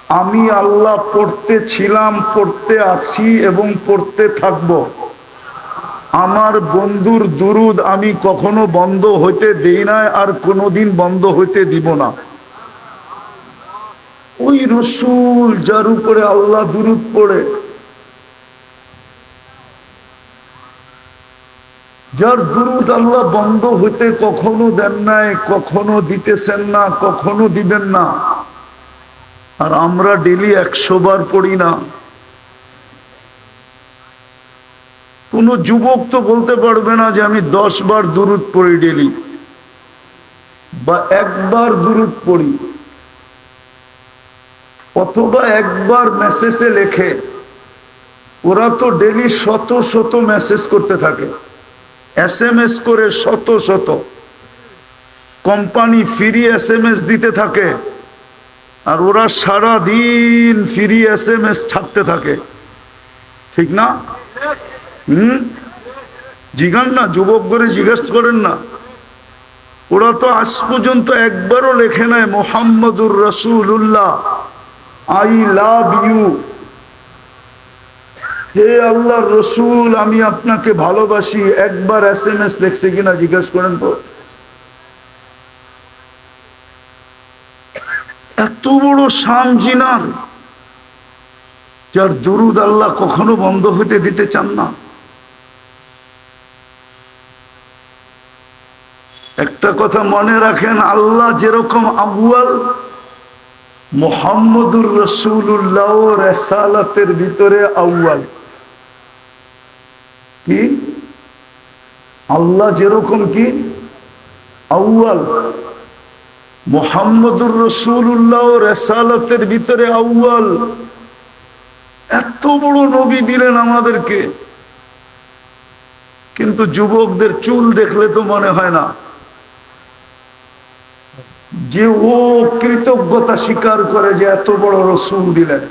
আমি আল্লাহ পড়তে ছিলাম, পড়তে আছি এবং পড়তে থাকব। আমার বন্ধুর দুরুদ আমি কখনো বন্ধ হইতে দেই না, আর কোনোদিন বন্ধ হইতে দিব না। ওই রসুল যার উপরে আল্লাহ দুরুদ পড়ে, যার দুরুদ আল্লাহ বন্ধ হইতে কখনো দেন নাই, কখনো দিতেছেন না, কখনো দিবেন না, আর আমরা ডেলি 100 বার পড়ি না। কোন যুবক তো বলতে পারবে না যে আমি 10 বার দুরুদ পড়ি ডেলি, বা একবার দুরুদ পড়ি, অথবা একবার মেসেজে লেখে। ওরা তো ডেলি শত শত মেসেজ করতে থাকে, SMS করে শত শত। কোম্পানি ফ্রি SMS দিতে থাকে, আর ওরা সারা দিন ফ্রি SMS ছাড়তে থাকে, ঠিক না? জিজ্ঞান না, যুবক করে জিজ্ঞেস করেন না। ওরা তো আজ পর্যন্ত একবারও লেখে নাই মুহাম্মাদুর রাসূলুল্লাহ, আই লাভ ইউ, হে আল্লাহর রসুল আমি আপনাকে ভালোবাসি। একবার SMS লেখছে কিনা জিজ্ঞেস করেন তো। এত বড় শান জিনার, যার দুরুদ আল্লাহ কখনো বন্ধ হইতে দিতে চান না। একটা কথা মনে রাখেন, আল্লাহ যেরকম আউয়াল, মুহাম্মদুর রাসূলুল্লাহ রিসালাতের ভিতরে আউয়াল। কি আল্লাহ যেরকম কি আউয়াল, মুহাম্মদুর রাসূলুল্লাহ রিসালাতের ভিতরে আউয়াল। এত বড় নবী দিলেন আমাদেরকে, কিন্তু যুবকদের চুল দেখলে তো মনে হয় না যে ও কৃতজ্ঞতা স্বীকার করে যে এত বড় রসূল দিলেন।